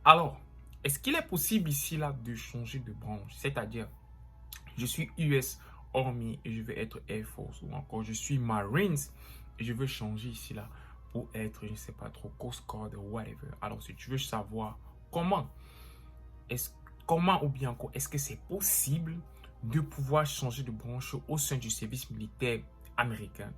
Alors, est-ce qu'il est possible ici là de changer de branche? C'est-à-dire, je suis US Army et je veux être Air Force, ou encore je suis Marines et je veux changer ici là pour être, je ne sais pas trop, Coast Guard ou whatever. Alors, si tu veux savoir comment, est-ce, comment ou bien encore, est-ce que c'est possible de pouvoir changer de branche au sein du service militaire américain?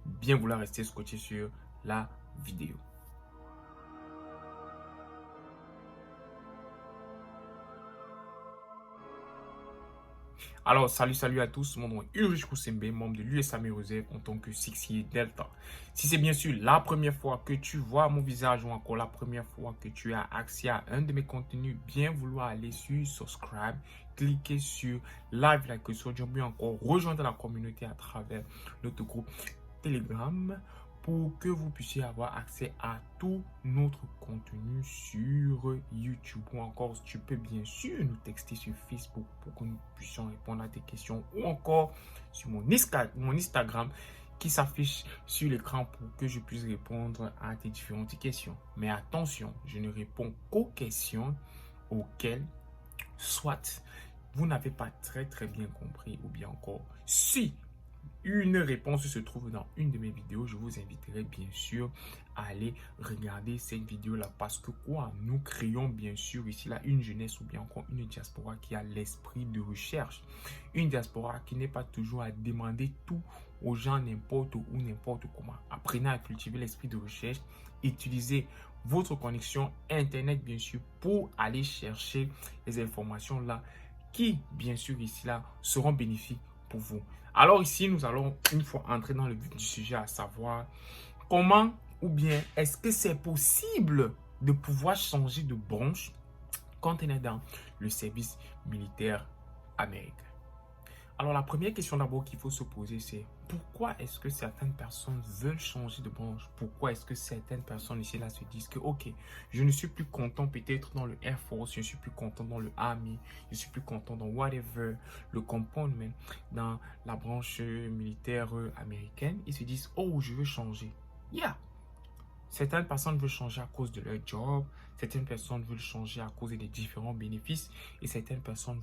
Bien vouloir rester scotché sur la vidéo. Alors, salut à tous, mon nom est Ulrich Koussembe, membre de l'US Army Reserve en tant que 6 Delta. Si c'est bien sûr la première fois que tu vois mon visage ou encore la première fois que tu as accès à un de mes contenus, bien vouloir aller sur subscribe, cliquer sur live, like, sur bien encore rejoindre la communauté à travers notre groupe Telegram pour que vous puissiez avoir accès à tout notre contenu sur YouTube. Ou encore, tu peux bien sûr nous texter sur Facebook pour que nous puissions répondre à tes questions. Ou encore sur mon Instagram qui s'affiche sur l'écran pour que je puisse répondre à tes différentes questions. Mais attention, je ne réponds qu'aux questions auxquelles soit vous n'avez pas très bien compris ou bien encore si une réponse se trouve dans une de mes vidéos, je vous inviterai bien sûr à aller regarder cette vidéo-là parce que quoi, nous créons bien sûr ici là une jeunesse ou bien encore une diaspora qui a l'esprit de recherche. Une diaspora qui n'est pas toujours à demander tout aux gens n'importe où, n'importe comment. Apprenez à cultiver l'esprit de recherche, utilisez votre connexion Internet bien sûr pour aller chercher les informations là qui bien sûr ici là seront bénéfiques pour vous. Alors ici, nous allons une fois entrer dans le vif du sujet, à savoir comment ou bien est-ce que c'est possible de pouvoir changer de branche quand on est dans le service militaire américain. Alors la première question d'abord qu'il faut se poser, c'est pourquoi est-ce que certaines personnes veulent changer de branche? Pourquoi est-ce que certaines personnes ici là se disent que ok, je ne suis plus content peut-être dans le Air Force, je ne suis plus content dans le Army, je ne suis plus content dans whatever, le component, dans la branche militaire américaine, ils se disent oh, je veux changer. Yeah! Certaines personnes veulent changer à cause de leur job, certaines personnes veulent changer à cause des différents bénéfices et certaines personnes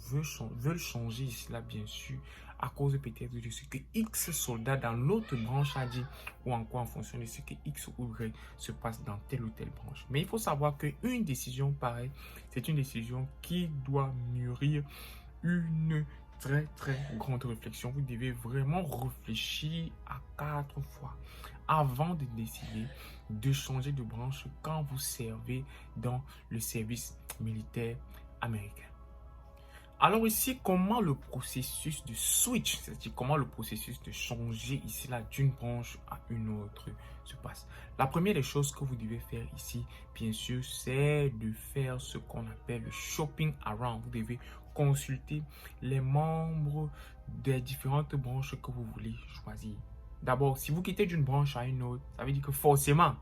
veulent changer ici là bien sûr à cause peut-être de ce que X soldat dans l'autre branche a dit ou encore en fonction de ce que X ou Y se passe dans telle ou telle branche. Mais il faut savoir qu'une décision pareille, c'est une décision qui doit mûrir une très grande réflexion. Vous devez vraiment réfléchir à 4 fois avant de décider de changer de branche quand vous servez dans le service militaire américain. Alors ici, comment le processus de switch, c'est-à-dire comment le processus de changer ici là d'une branche à une autre se passe. La première des choses que vous devez faire ici, bien sûr, c'est de faire ce qu'on appelle le shopping around. Vous devez consulter les membres des différentes branches que vous voulez choisir. D'abord, si vous quittez d'une branche à une autre, ça veut dire que forcément,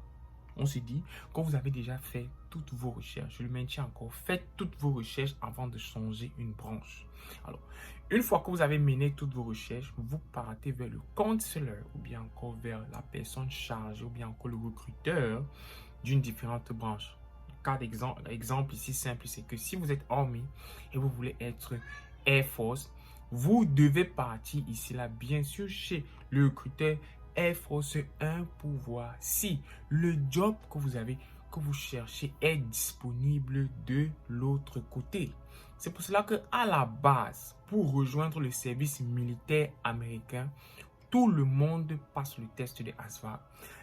on se dit que vous avez déjà fait toutes vos recherches. Je le maintiens encore. Faites toutes vos recherches avant de changer une branche. Alors, une fois que vous avez mené toutes vos recherches, vous partez vers le counselor ou bien encore vers la personne chargée ou bien encore le recruteur d'une différente branche. Le cas d'exemple ici simple, c'est que si vous êtes Army et vous voulez être Air Force, vous devez partir ici là, bien sûr, chez le recruteur Air Force 1 pour voir si le job que vous avez, que vous cherchez est disponible de l'autre côté. C'est pour cela que à la base, pour rejoindre le service militaire américain, tout le monde passe le test de ASVAB.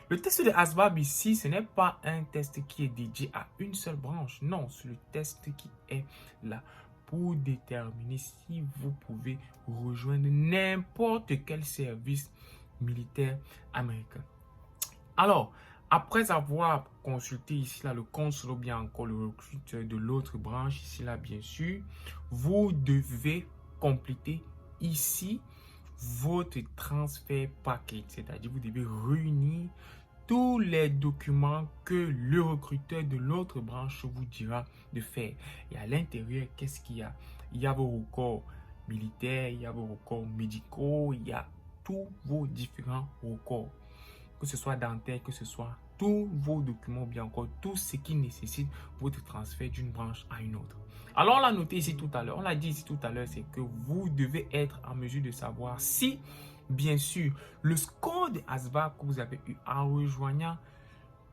Le test de ASVAB ici, ce n'est pas un test qui est dédié à une seule branche. Non, c'est le test qui est là pour déterminer si vous pouvez rejoindre n'importe quel service militaire américain. Alors, après avoir consulté ici là le consul ou bien encore le recruteur de l'autre branche ici là bien sûr, vous devez compléter ici votre transfert package, c'est-à-dire vous devez réunir tous les documents que le recruteur de l'autre branche vous dira de faire. Et à l'intérieur, qu'est-ce qu'il y a? Il y a vos records militaires, il y a vos records médicaux, il y a tous vos différents records, que ce soit dentaire, que ce soit tous vos documents, bien encore tout ce qui nécessite votre transfert d'une branche à une autre. Alors, on l'a noté ici tout à l'heure, on l'a dit ici tout à l'heure, c'est que vous devez être en mesure de savoir si, bien sûr, le score de ASVAB que vous avez eu en rejoignant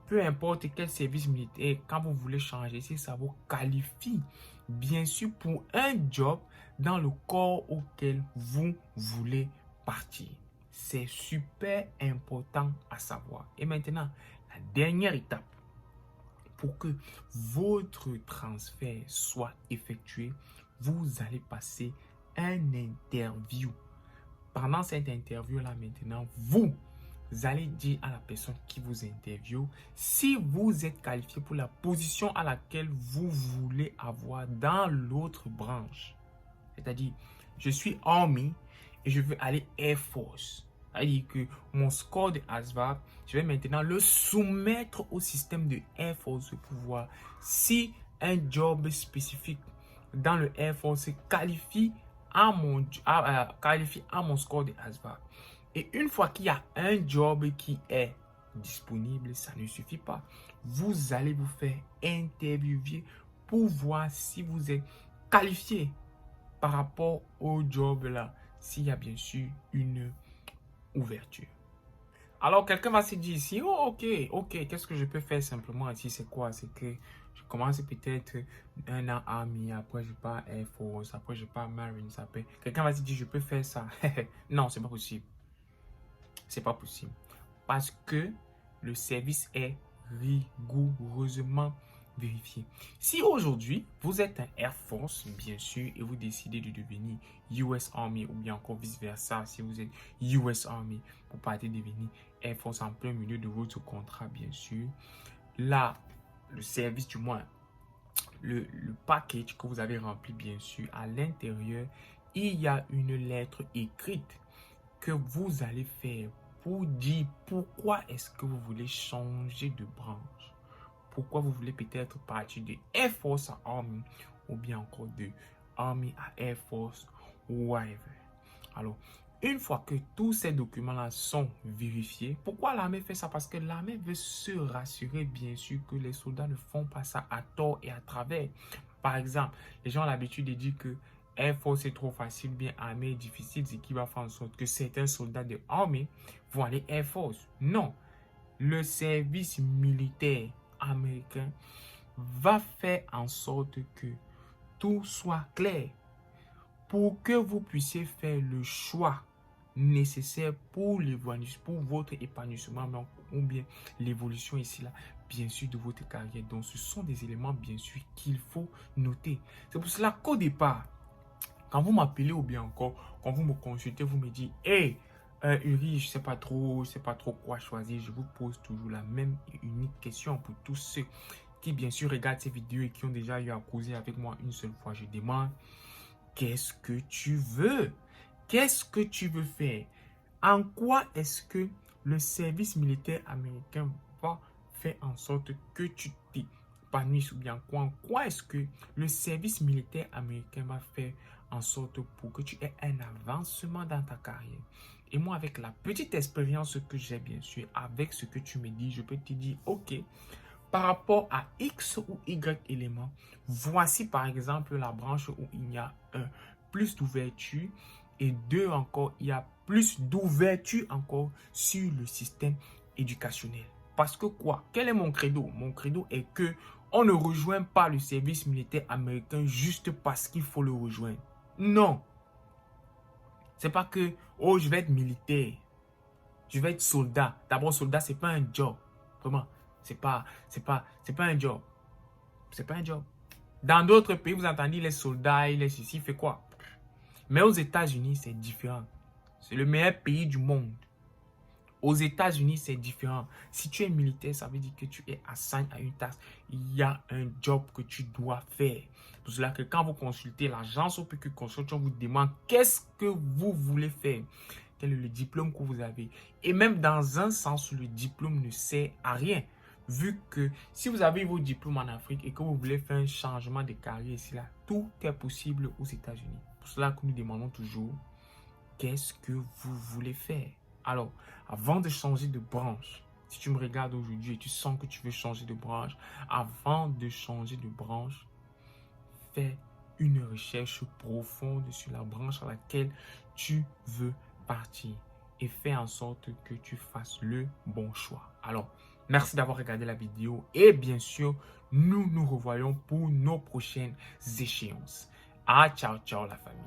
peu importe quel service militaire, quand vous voulez changer, si ça vous qualifie, bien sûr, pour un job dans le corps auquel vous voulez partir. C'est super important à savoir. Et maintenant, la dernière étape pour que votre transfert soit effectué, vous allez passer un interview. Pendant cette interview-là, maintenant, vous allez dire à la personne qui vous interviewe si vous êtes qualifié pour la position à laquelle vous voulez avoir dans l'autre branche. C'est-à-dire, je suis Army et je veux aller Air Force. C'est-à-dire que mon score de ASVAB, je vais maintenant le soumettre au système de Air Force pour voir si un job spécifique dans le Air Force qualifie à mon score de ASVAB. Et une fois qu'il y a un job qui est disponible, ça ne suffit pas. Vous allez vous faire interviewer pour voir si vous êtes qualifié par rapport au job là, s'il y a bien sûr une ouverture. Alors, quelqu'un va se dire ici, oh, ok, qu'est-ce que je peux faire simplement ici? C'est quoi? C'est que je commence peut-être un an Army, après je pars Air Force, après je pars Marines, après. Quelqu'un va se dire, je peux faire ça. Non, c'est pas possible. C'est pas possible. Parce que le service est rigoureusement vérifié. Si aujourd'hui, vous êtes un Air Force, bien sûr, et vous décidez de devenir US Army ou bien encore vice-versa, si vous êtes US Army, pour partir devenir Air Force en plein milieu de votre contrat, bien sûr, là, le service, du moins, le package que vous avez rempli, bien sûr, à l'intérieur, il y a une lettre écrite que vous allez faire pour dire pourquoi est-ce que vous voulez changer de branche. Pourquoi vous voulez peut-être partir de Air Force à Army ou bien encore de Army à Air Force ou whatever. Alors, une fois que tous ces documents-là sont vérifiés, pourquoi l'armée fait ça? Parce que l'armée veut se rassurer, bien sûr, que les soldats ne font pas ça à tort et à travers. Par exemple, les gens ont l'habitude de dire que Air Force est trop facile, bien armée est difficile, ce qui va faire en sorte que certains soldats de l'armée vont aller Air Force. Non, le service militaire américain va faire en sorte que tout soit clair pour que vous puissiez faire le choix nécessaire pour votre épanouissement ou bien l'évolution ici là, bien sûr, de votre carrière. Donc, ce sont des éléments, bien sûr, qu'il faut noter. C'est pour cela qu'au départ, quand vous m'appelez ou bien encore, quand vous me consultez, vous me dites, hey, Uri, je sais pas trop quoi choisir. Je vous pose toujours la même et unique question pour tous ceux qui, bien sûr, regardent ces vidéos et qui ont déjà eu à causer avec moi une seule fois. Je demande, qu'est-ce que tu veux? Qu'est-ce que tu veux faire? En quoi est-ce que le service militaire américain va faire en sorte que tu t'épanouisses ou bien quoi? En quoi est-ce que le service militaire américain va faire en sorte pour que tu aies un avancement dans ta carrière? Et moi, avec la petite expérience que j'ai, bien sûr, avec ce que tu me dis, je peux te dire, ok, par rapport à X ou Y éléments, voici par exemple la branche où il y a plus d'ouverture et deux encore, il y a plus d'ouverture encore sur le système éducationnel. Parce que quoi? Quel est mon credo? Mon credo est que on ne rejoint pas le service militaire américain juste parce qu'il faut le rejoindre. Non. C'est pas que, oh, je vais être militaire. Je vais être soldat. D'abord, soldat, c'est pas un job. Comment? C'est pas un job. C'est pas un job. Dans d'autres pays, vous entendez les soldats, il est ceci, il fait quoi? Mais aux États-Unis, c'est différent. C'est le meilleur pays du monde. Aux États-Unis, c'est différent. Si tu es militaire, ça veut dire que tu es assigné à une tâche. Il y a un job que tu dois faire. Pour cela que quand vous consultez l'agence OPQ Construction, vous demande qu'est-ce que vous voulez faire. Quel est le diplôme que vous avez. Et même dans un sens, le diplôme ne sert à rien. Vu que si vous avez vos diplômes en Afrique et que vous voulez faire un changement de carrière ici, là, tout est possible aux États-Unis. Pour cela que nous demandons toujours, qu'est-ce que vous voulez faire? Alors, avant de changer de branche, Si tu me regardes aujourd'hui et tu sens que tu veux changer de branche, avant de changer de branche, fais une recherche profonde sur la branche à laquelle tu veux partir et fais en sorte que tu fasses le bon choix. Alors, merci d'avoir regardé la vidéo et bien sûr, nous nous revoyons pour nos prochaines échéances. Ah, ciao, ciao la famille.